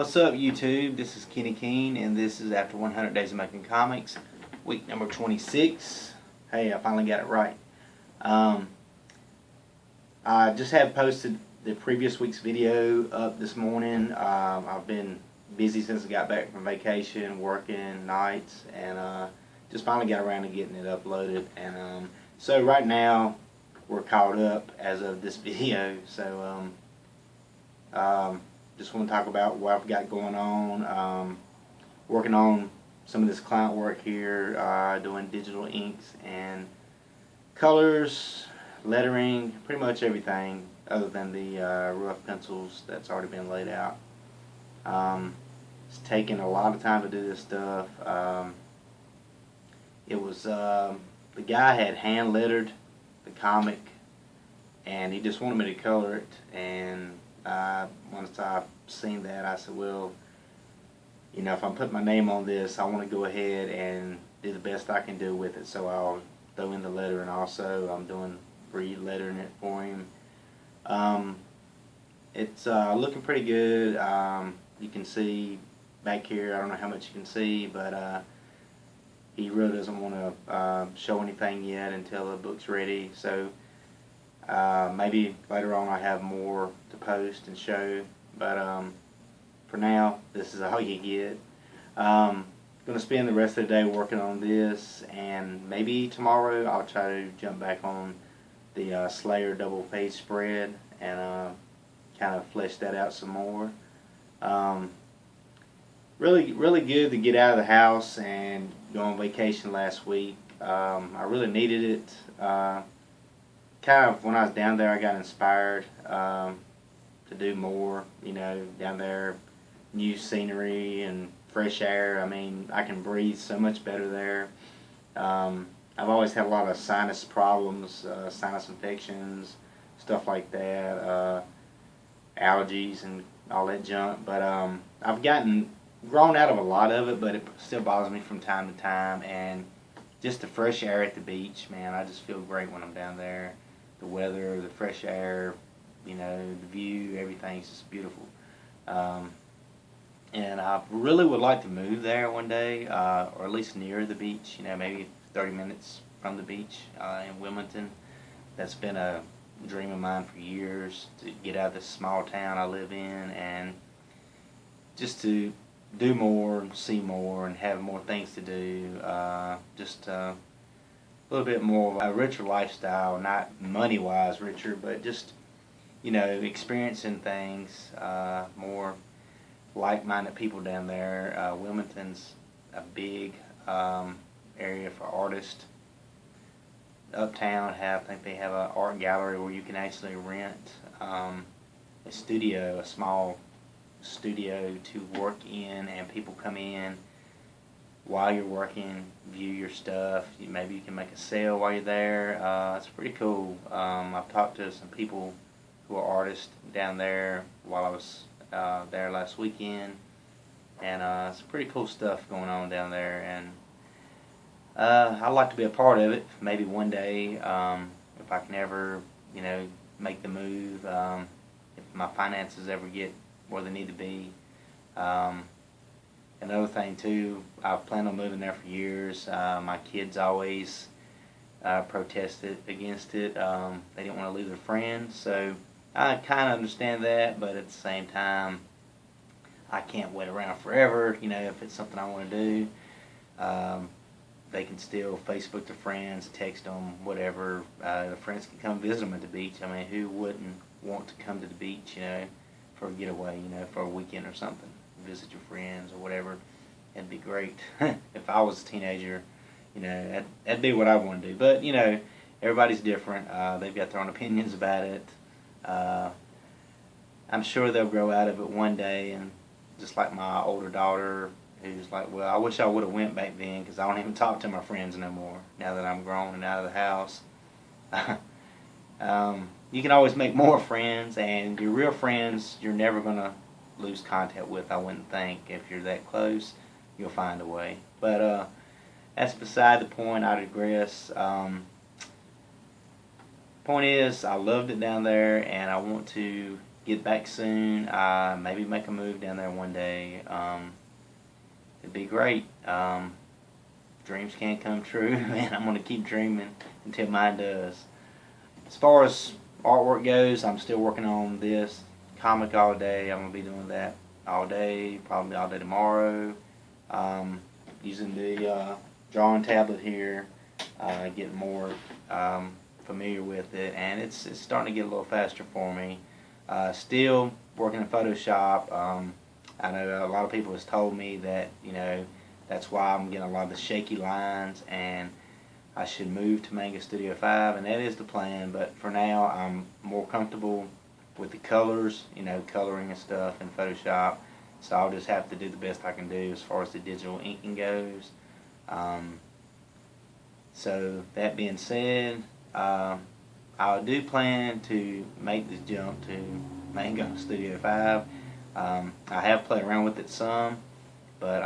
What's up, YouTube? This is Kenny Keene, and this is After 100 Days of Making Comics, week number 26. Hey, I finally got it right. I just had posted the previous week's video up this morning. I've been busy since I got back from vacation, working nights, and just finally got around to getting it uploaded. And so right now, we're caught up as of this video. So just want to talk about what I've got going on. Working on some of this client work here, doing digital inks and colors, lettering, pretty much everything other than the rough pencils that's already been laid out. It's taken a lot of time to do this stuff. It was the guy had hand lettered the comic, and he just wanted me to color it. And once I seen that, I said, well, you know, if I'm putting my name on this, I want to go ahead and do the best I can do with it. So I'll throw in the letter, and also I'm doing re-lettering it for him. It's looking pretty good. You can see back here, I don't know how much you can see, but he really doesn't want to show anything yet until the book's ready. So maybe later on I have more to post and show, but for now, this is all you get. Going to spend the rest of the day working on this, and maybe tomorrow I'll try to jump back on the Slayer double page spread and kind of flesh that out some more. Really good to get out of the house and go on vacation last week. I really needed it. Kind of when I was down there, I got inspired to do more. You know, down there, new scenery and fresh air. I mean, I can breathe so much better there. I've always had a lot of sinus problems, sinus infections, stuff like that, allergies and all that junk. But I've grown out of a lot of it, but it still bothers me from time to time. And just the fresh air at the beach, man, I just feel great when I'm down there. The weather, the fresh air, you know, the view, everything's just beautiful. And I really would like to move there one day, or at least near the beach, you know, maybe 30 minutes from the beach in Wilmington. That's been a dream of mine for years, to get out of this small town I live in and just to do more, see more, and have more things to do. Just a little bit more of a richer lifestyle, not money-wise richer, but just, you know, experiencing things, more like-minded people down there. Wilmington's a big area for artists. Uptown I think they have an art gallery where you can actually rent a studio, a small studio to work in, and people come in while you're working, view your stuff. Maybe you can make a sale while you're there. It's pretty cool. I've talked to some people who are artists down there while I was there last weekend, and it's pretty cool stuff going on down there, and I'd like to be a part of it. Maybe one day, if I can ever, you know, make the move, if my finances ever get where they need to be. Another thing too, I've planned on moving there for years. My kids always protested against it. They didn't want to leave their friends, so I kind of understand that, but at the same time, I can't wait around forever. You know, if it's something I want to do, they can still Facebook their friends, text them, whatever. The friends can come visit them at the beach. I mean, who wouldn't want to come to the beach, you know, for a getaway, you know, for a weekend or something, visit your friends or whatever. It'd be great. If I was a teenager, you know, that'd be what I want to do. But, you know, everybody's different. They've got their own opinions about it. I'm sure they'll grow out of it one day, and just like my older daughter, who's like, well, I wish I would have went back then, because I don't even talk to my friends no more now that I'm grown and out of the house. You can always make more friends, and your real friends you're never going to lose contact with, I wouldn't think. If you're that close, you'll find a way. But that's beside the point. I digress. Point is, I loved it down there, and I want to get back soon. Maybe make a move down there one day. It'd be great. Dreams can't come true, and I'm going to keep dreaming until mine does. As far as artwork goes, I'm still working on this comic all day. I'm going to be doing that all day, probably all day tomorrow. Using the drawing tablet here, getting more familiar with it, and it's starting to get a little faster for me. Still working in Photoshop. I know a lot of people has told me that, you know, that's why I'm getting a lot of the shaky lines, and I should move to Manga Studio 5, and that is the plan. But for now, I'm more comfortable with the colors, you know, coloring and stuff in Photoshop. So I'll just have to do the best I can do as far as the digital inking goes. So that being said, I do plan to make the jump to Manga Studio 5. I have played around with it some, but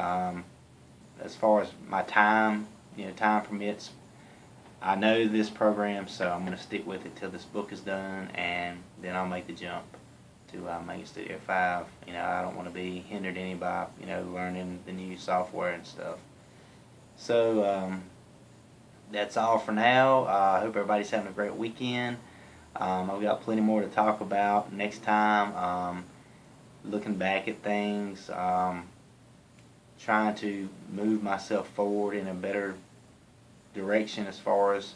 as far as my time, you know, time permits, I know this program, so I'm going to stick with it till this book is done, and then I'll make the jump to Manga Studio 5. You know, I don't want to be hindered any by, you know, learning the new software and stuff. So that's all for now. I hope everybody's having a great weekend. I've got plenty more to talk about next time. Looking back at things, trying to move myself forward in a better direction as far as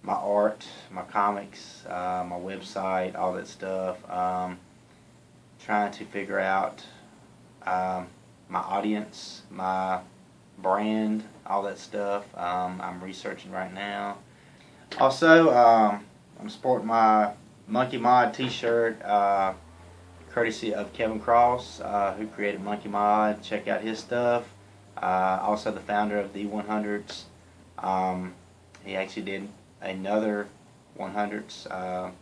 my art, my comics, my website, all that stuff. Trying to figure out my audience, my brand, all that stuff. I'm researching right now. Also, I'm sporting my Monkey Mod t-shirt, courtesy of Kevin Cross, who created Monkey Mod. Check out his stuff. Also the founder of the 100s. He actually did another 100s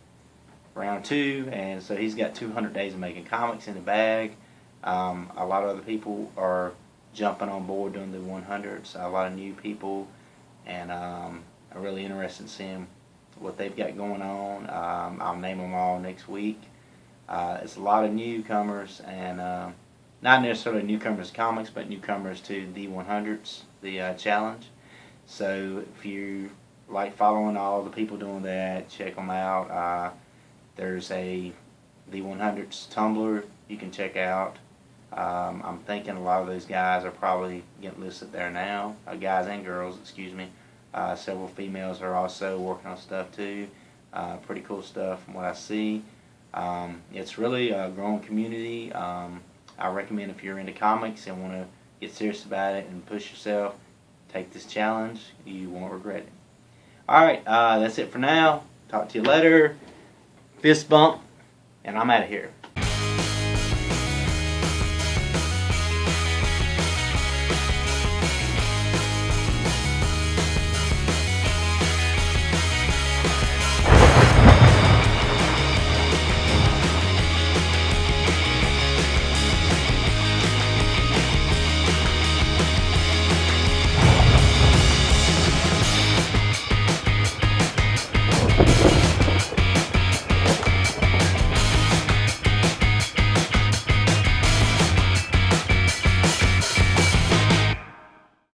round 2, and so he's got 200 days of making comics in the bag. A lot of other people are jumping on board doing the 100s, a lot of new people, and I'm really interested in seeing what they've got going on. I'll name them all next week. It's a lot of newcomers, and not necessarily newcomers to comics, but newcomers to the 100s, the challenge. So if you like following all the people doing that, check them out. There's the 100s Tumblr you can check out. I'm thinking a lot of those guys are probably getting listed there now. Guys and girls, excuse me. Several females are also working on stuff too. Pretty cool stuff from what I see. It's really a growing community. I recommend if you're into comics and want to get serious about it and push yourself, take this challenge. You won't regret it. Alright, that's it for now. Talk to you later. Fist bump, and I'm out of here.